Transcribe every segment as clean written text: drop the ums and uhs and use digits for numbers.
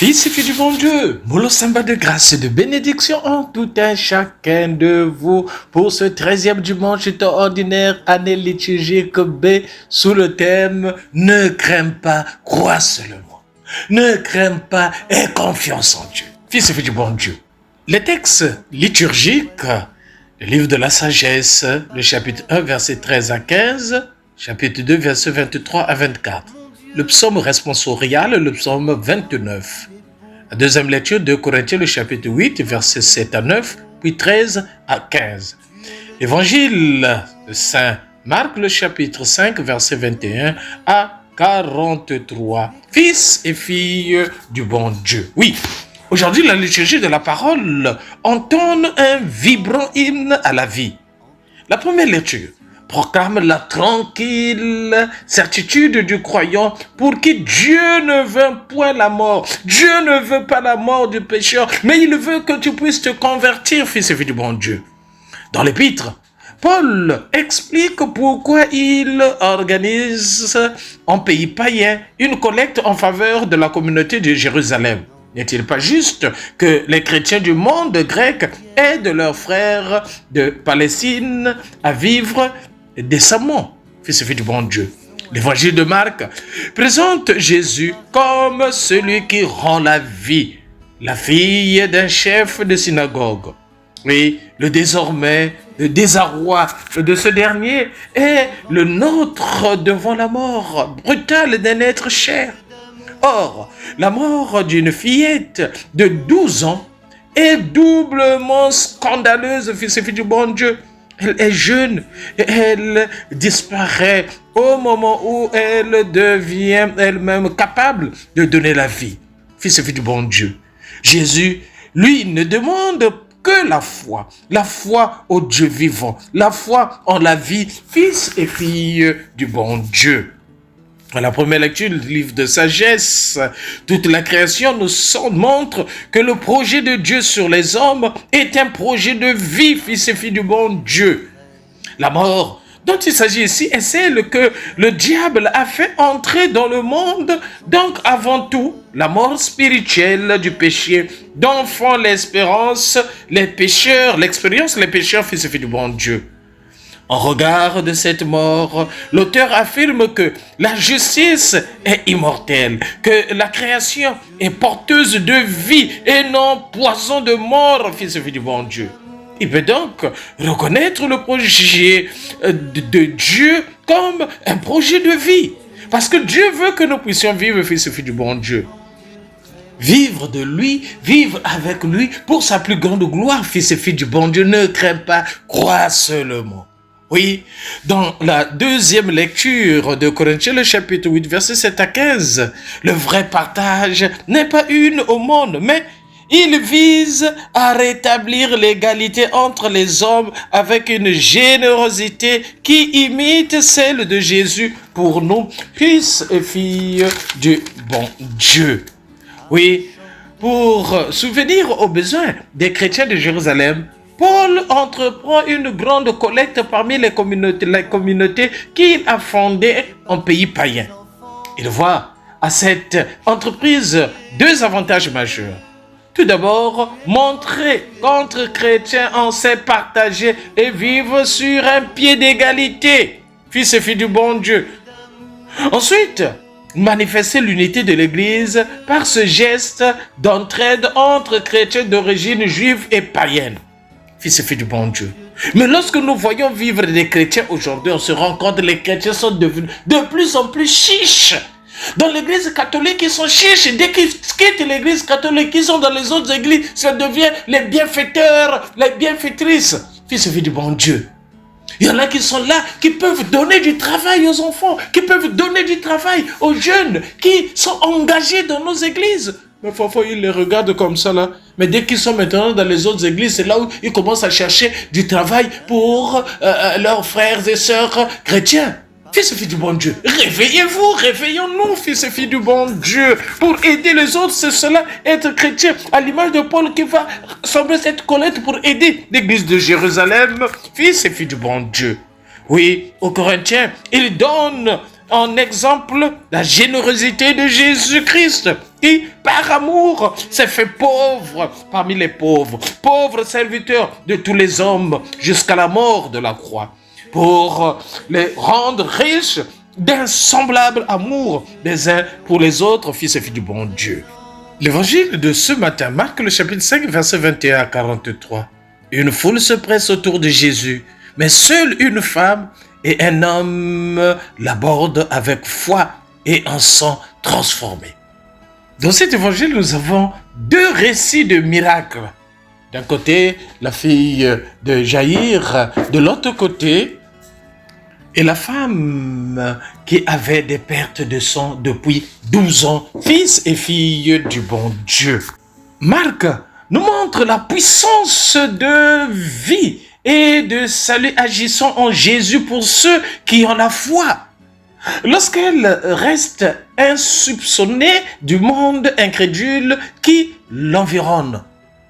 Fils et filles du bon Dieu, Molo Samba de grâce et de bénédiction en tout un chacun de vous pour ce 13e dimanche ordinaire année liturgique B sous le thème « Ne crains pas, crois seulement. Ne crains pas, aie confiance en Dieu. » Fils et filles du bon Dieu. Les textes liturgiques, le livre de la sagesse, le chapitre 1, verset 13 à 15, chapitre 2, verset 23 à 24. Le psaume responsorial, le psaume 29. La deuxième lecture de Corinthiens, le chapitre 8, versets 7 à 9, puis 13 à 15. Évangile de Saint Marc, le chapitre 5, verset 21 à 43. Fils et filles du bon Dieu. Oui, aujourd'hui, la liturgie de la parole entonne un vibrant hymne à la vie. La première lecture proclame la tranquille certitude du croyant pour qui Dieu ne veut point la mort. Dieu ne veut pas la mort du pécheur, mais il veut que tu puisses te convertir, fils et fille du bon Dieu. Dans l'épître, Paul explique pourquoi il organise en pays païen une collecte en faveur de la communauté de Jérusalem. N'est-il pas juste que les chrétiens du monde grec aident leurs frères de Palestine à vivre décemment, fils et filles du bon Dieu? L'évangile de Marc présente Jésus comme celui qui rend la vie, la fille d'un chef de synagogue. Oui, le désarroi de ce dernier est le nôtre devant la mort brutale d'un être cher. Or, la mort d'une fillette de 12 ans est doublement scandaleuse, fils et filles du bon Dieu. Elle est jeune et elle disparaît au moment où elle devient elle-même capable de donner la vie. Fils et filles du bon Dieu. Jésus, lui, ne demande que la foi au Dieu vivant, la foi en la vie, fils et filles du bon Dieu. Dans la première lecture du livre de sagesse, toute la création nous montre que le projet de Dieu sur les hommes est un projet de vie, fils et filles du bon Dieu. La mort dont il s'agit ici est celle que le diable a fait entrer dans le monde, donc avant tout, la mort spirituelle du péché, dont font l'expérience les pécheurs, fils et filles du bon Dieu. En regard de cette mort, l'auteur affirme que la justice est immortelle, que la création est porteuse de vie et non poison de mort, fils et filles du bon Dieu. Il peut donc reconnaître le projet de Dieu comme un projet de vie, parce que Dieu veut que nous puissions vivre, fils et filles du bon Dieu. Vivre de lui, vivre avec lui pour sa plus grande gloire, fils et filles du bon Dieu. Ne crains pas, crois seulement. Oui, dans la deuxième lecture de Corinthiens, le chapitre 8, verset 7 à 15, le vrai partage n'est pas une au monde, mais il vise à rétablir l'égalité entre les hommes avec une générosité qui imite celle de Jésus pour nous, fils et filles du bon Dieu. Oui, pour souvenir aux besoins des chrétiens de Jérusalem, Paul entreprend une grande collecte parmi les communautés qu'il a fondées en pays païen. Il voit à cette entreprise deux avantages majeurs. Tout d'abord, montrer qu'entre chrétiens on sait partager et vivre sur un pied d'égalité, fils et filles du bon Dieu. Ensuite, manifester l'unité de l'Église par ce geste d'entraide entre chrétiens d'origine juive et païenne. Fils et filles du bon Dieu. Mais lorsque nous voyons vivre des chrétiens aujourd'hui, on se rend compte que les chrétiens sont devenus de plus en plus chiches. Dans l'église catholique, ils sont chiches. Dès qu'ils quittent l'église catholique, ils sont dans les autres églises, ça devient les bienfaiteurs, les bienfaitrices. Fils et filles du bon Dieu. Il y en a qui sont là, qui peuvent donner du travail aux enfants, qui peuvent donner du travail aux jeunes, qui sont engagés dans nos églises. Mais parfois, ils les regardent comme ça là. Mais dès qu'ils sont maintenant dans les autres églises, c'est là où ils commencent à chercher du travail pour leurs frères et sœurs chrétiens. Fils et filles du bon Dieu, réveillez-vous, réveillons-nous, fils et filles du bon Dieu, pour aider les autres, c'est cela, être chrétien, à l'image de Paul qui va sembler cette collecte pour aider l'église de Jérusalem, fils et filles du bon Dieu. Oui, aux Corinthiens, il donne en exemple la générosité de Jésus-Christ. qui, par amour, s'est fait pauvre parmi les pauvres, pauvre serviteur de tous les hommes jusqu'à la mort de la croix, pour les rendre riches d'un semblable amour des uns pour les autres, fils et filles du bon Dieu. L'évangile de ce matin marque le chapitre 5, versets 21 à 43. Une foule se presse autour de Jésus, mais seule une femme et un homme l'abordent avec foi et en sont transformés. Dans cet évangile, nous avons deux récits de miracles. D'un côté, la fille de Jaïr, de l'autre côté, et la femme qui avait des pertes de sang depuis 12 ans, fils et fille du bon Dieu. Marc nous montre la puissance de vie et de salut agissant en Jésus pour ceux qui ont la foi. Lorsqu'elle reste insoupçonnée du monde incrédule qui l'environne.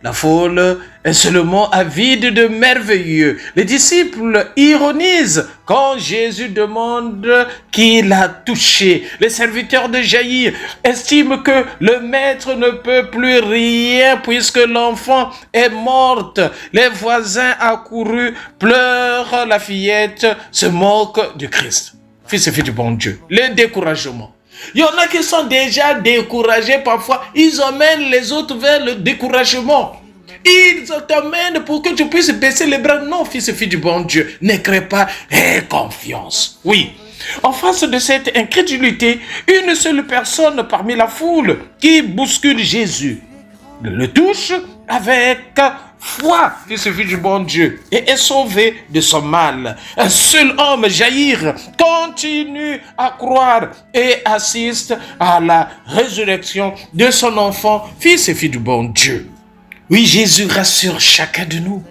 La foule est seulement avide de merveilleux. Les disciples ironisent quand Jésus demande qui l'a touché. Les serviteurs de Jaïr estiment que le maître ne peut plus rien puisque l'enfant est morte. Les voisins accourus pleurent, la fillette se moque du Christ. Fils et fille du bon Dieu. Le découragement. Il y en a qui sont déjà découragés parfois. Ils emmènent les autres vers le découragement. Ils t'emmènent pour que tu puisses baisser les bras. Non, fils et fille du bon Dieu, ne crée pas, aie confiance. Oui, en face de cette incrédulité, une seule personne parmi la foule qui bouscule Jésus le touche avec foi, fils et fille du bon Dieu, et est sauvé de son mal. Un seul homme, Jaïr, continue à croire et assiste à la résurrection de son enfant, fils et fille du bon Dieu. Oui, Jésus rassure chacun de nous.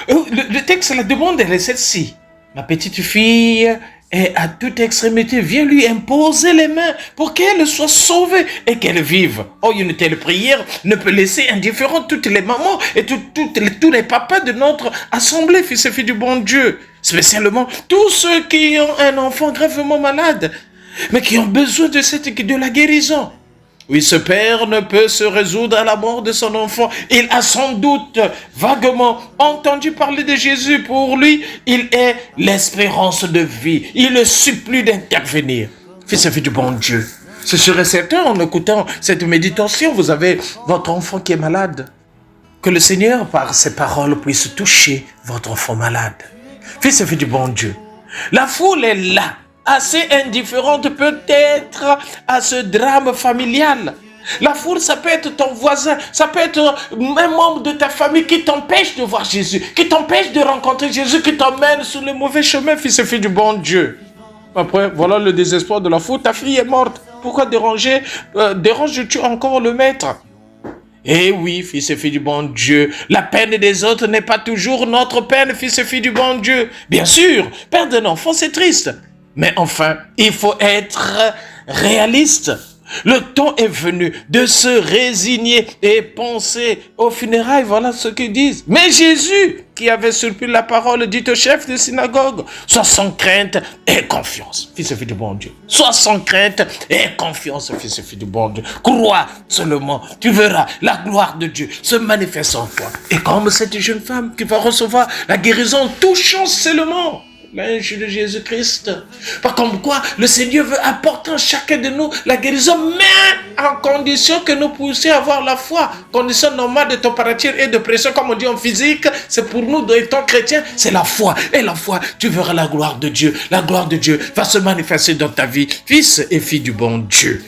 Le texte, la demande, elle est celle-ci. Ma petite fille est à toute extrémité. Viens lui imposer les mains pour qu'elle soit sauvée et qu'elle vive. Oh, une telle prière ne peut laisser indifférentes toutes les mamans et tous les papas de notre assemblée, fils et filles du bon Dieu. Spécialement tous ceux qui ont un enfant gravement malade, mais qui ont besoin de la guérison. Oui, ce père ne peut se résoudre à la mort de son enfant. Il a sans doute vaguement entendu parler de Jésus. Pour lui, il est l'espérance de vie. Il le supplie d'intervenir. Fils et fille du bon Dieu. C'est sûr et certain, en écoutant cette méditation, vous avez votre enfant qui est malade. Que le Seigneur, par ses paroles, puisse toucher votre enfant malade. Fils et fille du bon Dieu. La foule est là, assez indifférente peut-être à ce drame familial. La foule, ça peut être ton voisin, ça peut être un membre de ta famille qui t'empêche de voir Jésus, qui t'empêche de rencontrer Jésus, qui t'emmène sur le mauvais chemin, fils et fille du bon Dieu. Après, voilà le désespoir de la foule, ta fille est morte. Pourquoi déranges-tu encore le maître? Eh oui, fils et filles du bon Dieu, la peine des autres n'est pas toujours notre peine, fils et filles du bon Dieu. Bien sûr, perdre un enfant, c'est triste. Mais enfin, il faut être réaliste. Le temps est venu de se résigner et penser aux funérailles. Voilà ce qu'ils disent. Mais Jésus, qui avait surpris la parole, dit au chef de synagogue, sois sans crainte et confiance, fils et fille du bon Dieu. Sois sans crainte et confiance, fils et fille du bon Dieu. Crois seulement, tu verras la gloire de Dieu se manifester en toi. Et comme cette jeune femme qui va recevoir la guérison touchant seulement l'ange de Jésus-Christ. Par comme quoi, le Seigneur veut apporter à chacun de nous la guérison, mais en condition que nous puissions avoir la foi. Condition normale de température et de pression, comme on dit en physique, c'est pour nous, étant chrétiens, c'est la foi. Et la foi, tu verras la gloire de Dieu. La gloire de Dieu va se manifester dans ta vie, fils et fille du bon Dieu.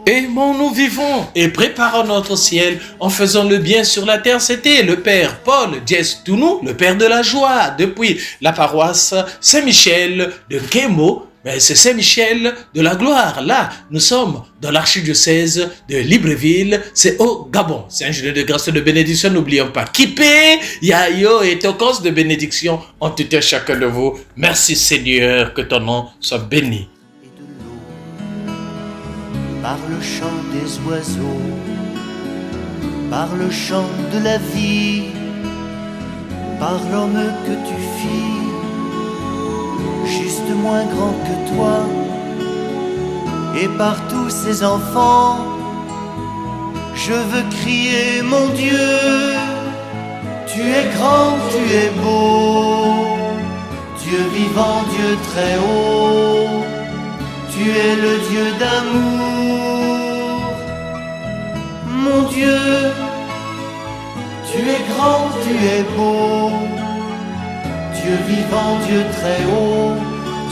Aimons-nous vivons et préparons notre ciel en faisant le bien sur la terre. C'était le Père Paul Diestounou, le Père de la joie, depuis la paroisse Saint-Michel de Kémo. Mais c'est Saint-Michel de la gloire. Là, nous sommes dans l'archidiocèse de Libreville. C'est au Gabon. C'est un jour de grâce et de bénédiction. N'oublions pas. Kipé, Yayo et Tokos de bénédiction en tout à chacun de vous. Merci Seigneur, que ton nom soit béni. Par le chant des oiseaux, par le chant de la vie, par l'homme que tu fis, juste moins grand que toi, et par tous ces enfants Je veux crier mon Dieu, tu es grand, tu es beau, Dieu vivant, Dieu très haut, tu es le Dieu d'amour. Mon Dieu, tu es grand, tu es beau, Dieu vivant, Dieu très haut,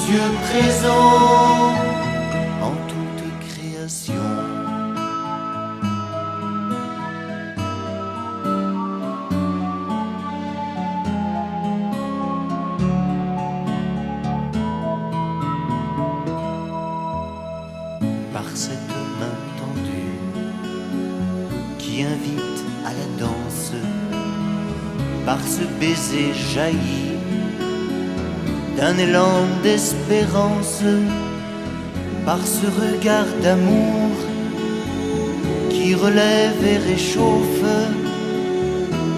Dieu présent en toute création. Par cette main tendue qui invite à la danse, par ce baiser jailli d'un élan d'espérance, par ce regard d'amour qui relève et réchauffe,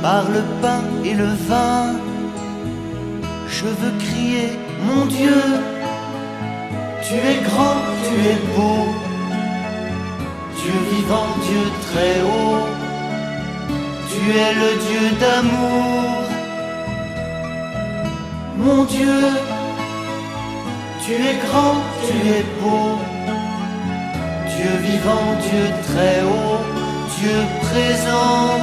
par le pain et le vin, je veux crier mon Dieu, tu es grand, tu es beau, Dieu vivant, Dieu très haut, tu es le Dieu d'amour. Mon Dieu, tu es grand, tu es beau, Dieu vivant, Dieu très haut, Dieu présent